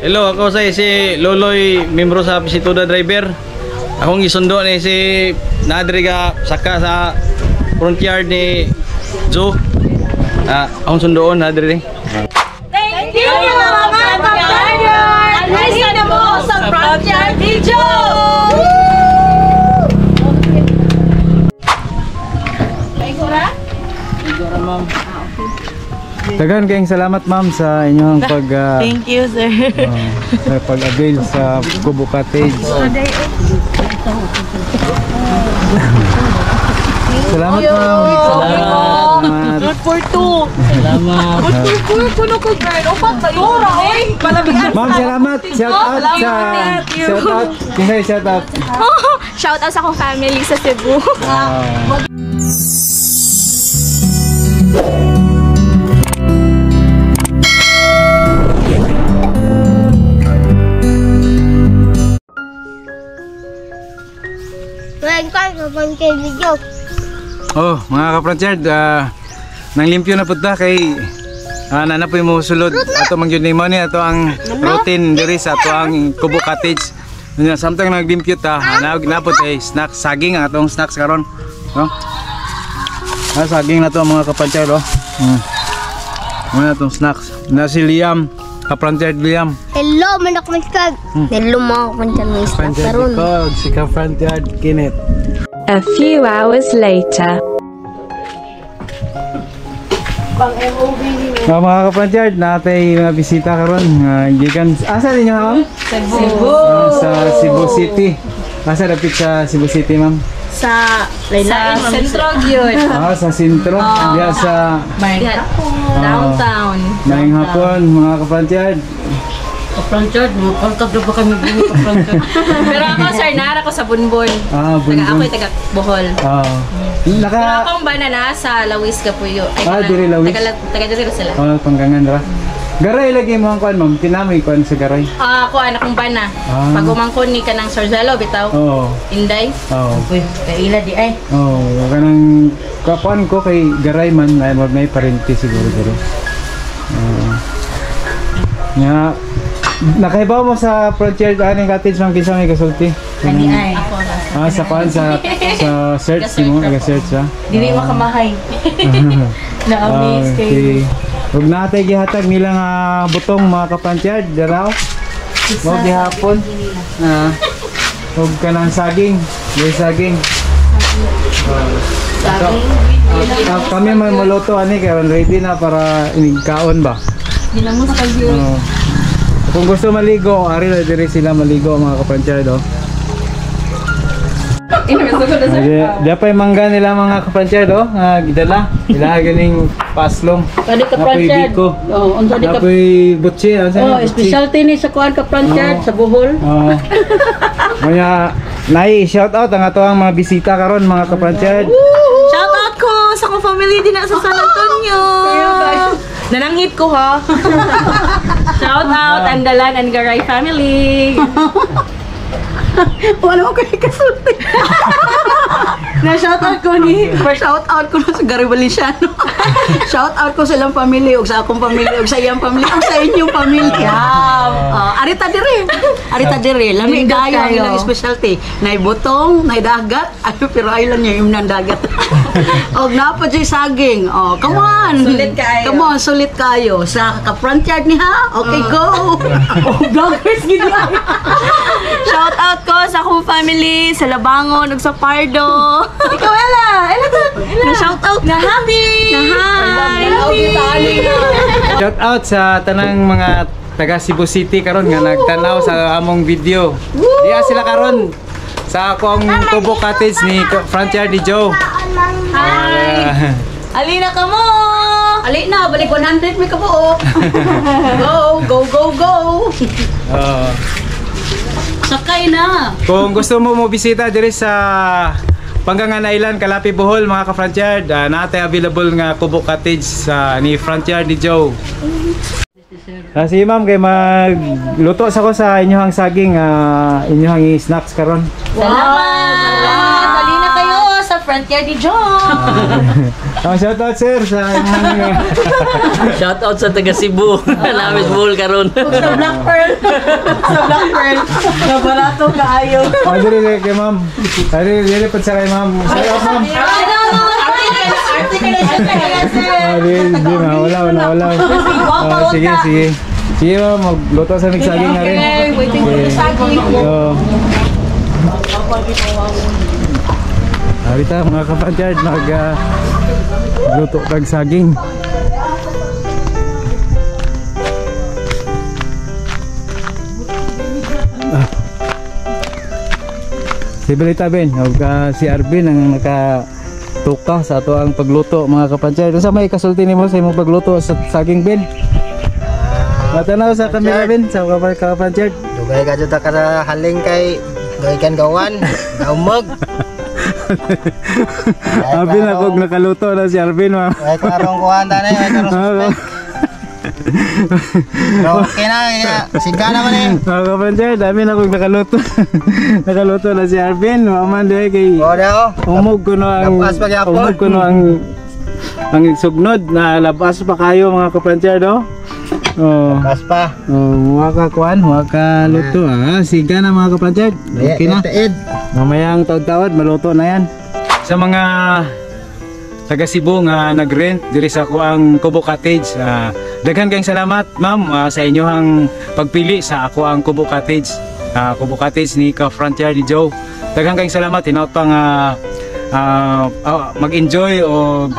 Hello, ako si Loloy, membro sa Pisituda Driver. Akong isundo ni si Nadriga saka sa front yard ni Joe. Akong sundoon Nadri. Thank you mga kapatid! Alis na mo sa front yard ni Joe! Igora? Igora, ma'am. Dagan kayong salamat ma'am sa inyong Thank you sir. Sa pag-avail sa Kubo Cottage. Salamat ma'am. Salamat. Good for two. Salamat. Good for puno ko girl. Opat kayo. Ma'am, salamat. Shout out sa shout out. Kinay shout out. Shout out sa akong family sa Cebu. Oh, mga kapransyard, nang limpyo na punta kay nanapoy mo sulod ato mangyud ni mo ni ato ang routine diri sa ato ang Kubo Cottage. Samtang naglimpyo ta, napot ay snacks, saging ang atong snacks karon. No? Saging na to mga kapransyard, oh. Ano atong snacks? Na si Liam, kapransyard Liam. Hello, manak maskag. Hello mga kapransyard karon. Si kapransyard Kenneth. A few hours later. Mga kapransyard, natay mga bisita karon. Gikan asa ninyo ma'am? Cebu. Sa Cebu City. Asa dapit sa Cebu City ma'am? Sa Centro yun. Sa sentro. Diya sa Downtown. Maayong hapon mga kapransyard. Kapransyard, magkantag na ba kami buhay kapransyard? Pero ako sir, nara ko sa Bunbon. Bunbon. Ako'y taga Bohol. Pero Naka akong bana na sa Lawis Kapuyo. diri Lawis. Taga diri sila. Panggangan ra. Garay lagi mo ang kuan ma'am. Kinamay kuan sa garay. Ako anak kong bana. Pag umangkon ni kanang Sorzalo bitaw. Inday. Uy, kaila di ay. Kanang kapuan ko kay garay man na may parente siguro diri. Nakahibaw mo sa Frontier aning cottage ng kinsa may kasulti? Ani ay. Ako sa paan sa search mo, nag-search ha. Dili makamahay. Na-amaze kay. Huwag natay gihatag nila nga butong mga kapransyard, daraw. Huwag gihapon. Huwag ka ng saging. May saging. Kami may maluto ani kaya ready na para inigkaon ba? Ginamos kag yun. Kung gusto maligo, ari na dire sila maligo mga kapransyard oh. Diya pa yung mangga nila mga kapransyard oh, gidala. Ila ganing paslong. Kadi kapransyard. Unsa di ka? Napoy butsi, specialty ni sa kuan kapransyard sa Bohol. Maya shout out ang ato ang mga bisita karon mga kapransyard. Shout out ko sa kong family din sa San Antonio. Nananghit ko ha. Shout out Andalan and Garay family. Wala ko kay kasulti. Na-shout out ko ni Shout out ko na sa Gary Valenciano. Shout out ko sa ilang family ug sa akong family ug sa iyang family ug sa inyong pamilya. Arita dire. Lami kayo ang ilang specialty. Nay butong, nay dagat, pero aylan niya yung nang dagat. Og napad jay saging. Come on. Sulit kayo. Come on, sulit kayo. Sa ka-frontyard ni ha. Okay, go. vloggers gid. Shout out ko sa akong family sa Labangon ug sa Pardo. Ikaw Ella. Na shout out Na happy. Na hi. Shout out sa tanang mga taga Cebu City karon nga nagtanaw sa among video. Diya sila karon sa akong Kubo Cottage ni Frontier di Joe. Hi. Alina ka mo. Ali na, balik 100 may kabuo. Go. Sakay na. Kung gusto mo bisita diri sa Panggangan Island, Calapi, Bohol mga ka-Frontier, natay available nga Kubo Cottage ni Frontier di Joe. Si ma'am kay magluto sa ko sa inyohang saging, inyohang snacks karon. Salamat. Alina kayo sa Frontier di John. Shout out sir sa Shout out sa taga Cebu. Namis buhol karon. Sa Black Pearl. Sa Black Pearl. Sa barato kaayo. Dili kay ma'am. Dili pa sa kay ma'am. Shout out ma'am. Di na wala. Sige. Sige ma'am, magluto sa saging na rin. Waiting for the saging. Harita mga kapansyad, luto kag saging. Si Belita Ben, si Arvin ang nakatuka sa ato ang pagluto mga kapansyad. Sa may kasulti nimo sa imong pagluto sa saging Ben? Matanaw sa camera Ben, sa kapansyad. Dugay ka juta ka sa haling kay gawin gawan, gaumog. Arvin ako nakaluto na si Arvin ma. Ay karong kuhan ta na, ay karong okay na, siga naman eh. Mga kapansyad, dami na akong nakaluto. Nakaluto na si Arvin. Maman doon kay umog ko no ang sugnod na labas pa kayo mga kapansyad oh. Labas pa. Huwag ka luto siga na mga kapansyad. Okay na. Mamayang taod-taod maluto na yan. Sa mga taga Cebu nga nag-rent diri sa ako ang Kubo Cottage. Daghan kayong salamat ma'am sa inyong pagpili sa ako ang Kubo Cottage. Kubo Cottage ni Ka Frontier di Joe. Daghan kayong salamat hinaut pang mag-enjoy o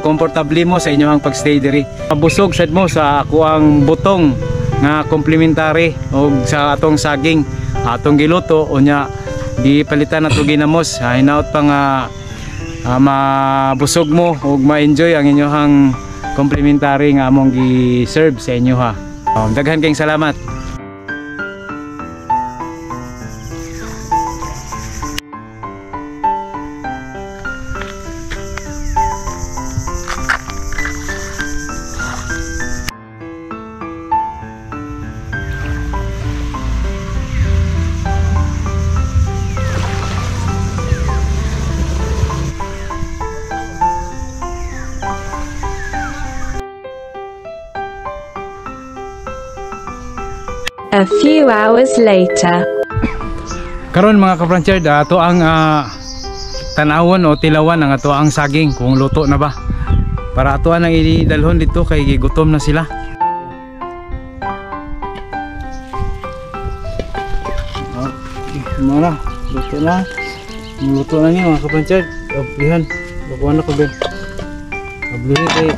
komportable mo sa inyong pagstay diri. Busog sad mo sa ako ang butong nga komplementary o sa atong saging atong giluto unya gipalitan nato ginamos. Hinaut pang mabusog mo ug ma-enjoy ang inyong complimentary nga among gi-serve sa inyo ha. Daghan kayong salamat. A few hours later. Karon mga ka-Frontier, ato ang tanawon o tilawan ang ato ang saging kung luto na ba. Para ato ang idalhon dito kay gigutom na sila. Okay, mara, luto na. Luto na niya mga ka-Frontier. Ablihan, bakuan na ko Ben. Ablihan kay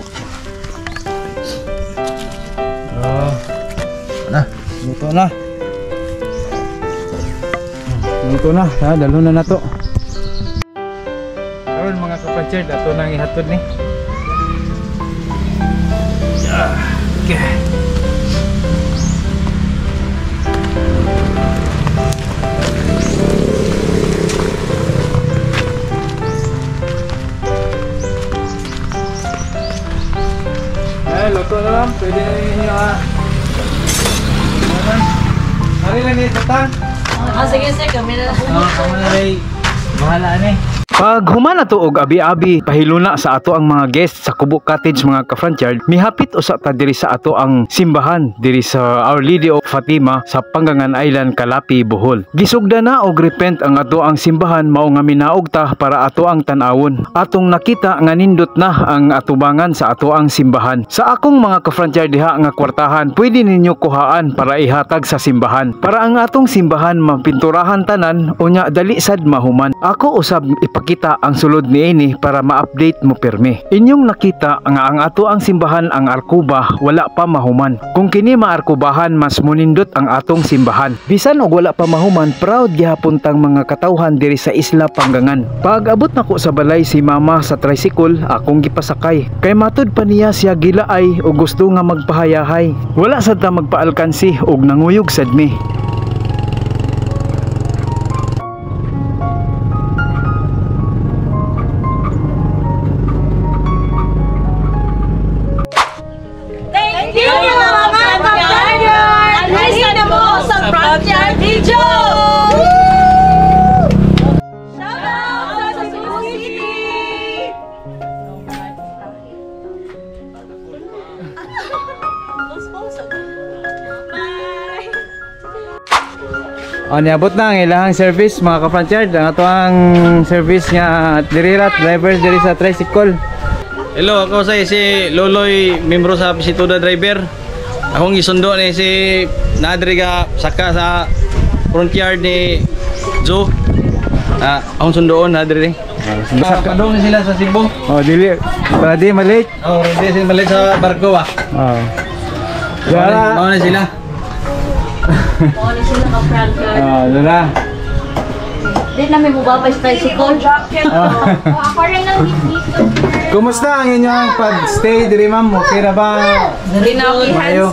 luto na. Luto na, dalo na nato. Karon mga kapansyad, ato nang ihatod ni. Okay. Luto na lang, pwede na ninyo Hari lang ni Tatang. Sige, kami na. Kami na rin. Bahala na eh. Pag humana to og abi-abi pahiluna sa ato ang mga guests sa Kubo Cottage mga ka-Frontier, mihapit usa ta diri sa ato ang simbahan diri sa Our Lady of Fatima sa Pangangan Island, Calapi, Bohol. Gisugda na og repent ang ato ang simbahan mao nga minaog ta para ato ang tan-awon. Atong nakita nga nindot na ang atubangan sa ato ang simbahan. Sa akong mga ka-Frontier diha nga kwartahan, pwede ninyo kuhaan para ihatag sa simbahan. Para ang atong simbahan mapinturahan tanan unya dali sad mahuman. Ako usab kita ang sulod niini para ma-update mo pirmi. Inyong nakita nga ang ato ang simbahan ang arkuba wala pa mahuman. Kung kini maarkubahan mas munindot ang atong simbahan. Bisan og wala pa mahuman, proud gihapon tang mga katawhan diri sa Isla Pangangan. Pag abot nako sa balay si mama sa tricycle, akong gipasakay. Kay matud pa niya siya gilaay o gusto nga magpahayahay. Wala sad ta magpaalkansi og nanguyog sad mi. Shout out sa Cebu City! Niabot na ang ilang service mga ka-franchard. Ang ato ang service nga dirirat drivers diri sa tricycle. Hello, ako si Loloy, membro sa Pisituda Driver. Akong isundo ni si Nadriga saka sa front yard ni Joe. Akong sundoon Nadri. Padong sila sa Cebu. Dili para di malate. Ready sila balik sa barko ba? Mau na sila. Mawala sila ka-franchise. Lala. Di namin mababay sa tricycle. Ako rin lang Kumusta ang inyong pag-stay diri ma'am? Okay na ba? Mayo.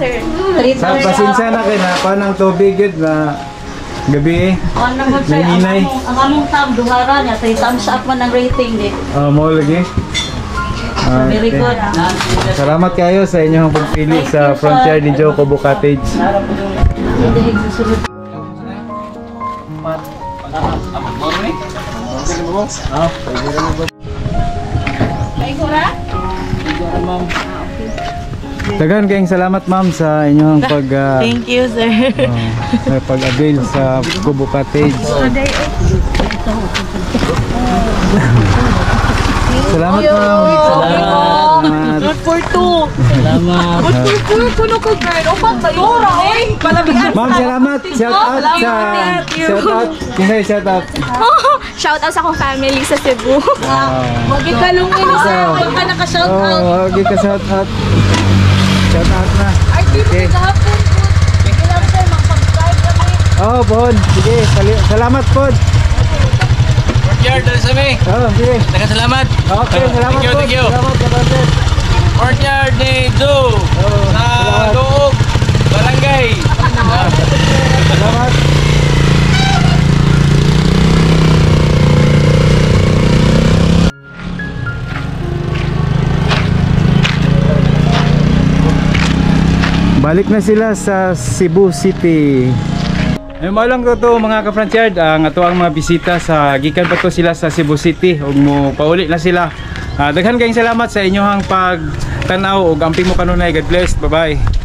Sa pasensya na kay na panang tubig yun na gabi Ano naman sir, Nanginay. ang among tab, duhara niya, 3 thumbs up man ang rating di. Mo lagi. Very good. Salamat kayo sa inyong pagpili sa frontier ni Joe Kubo Cottage. Hindi susunod. Dagan kayong salamat ma'am sa inyong Thank you sir. pag-avail sa Kubo Cottage. Salamat ma'am. Salamat. Good for two. Salamat. Kuno ko girl. O pang tayora oy. Palabihan. Ma'am, salamat. Shout out sa shout out. Kinay shout out. Shout out sa akong family sa Cebu. Magikalungin sa ako ka naka-shout out. Okay ka shout out. Shout out na. Okay. Kailangan sir mag-subscribe kami. Bon. Sige, salamat pod. Front yard dali sa mi. Sige. Salamat. Okay, salamat pod. Thank you. Salamat kapatid. Front yard ni Joe sa Loob, Barangay. Salamat. Balik na sila sa Cebu City. Mo lang to mga ka-frontier, ang ato ang mga bisita sa gikan pa to sila sa Cebu City ug mo pauli na sila. Daghan kayong salamat sa inyong pagtanaw ug amping mo kanunay. God bless. Bye-bye.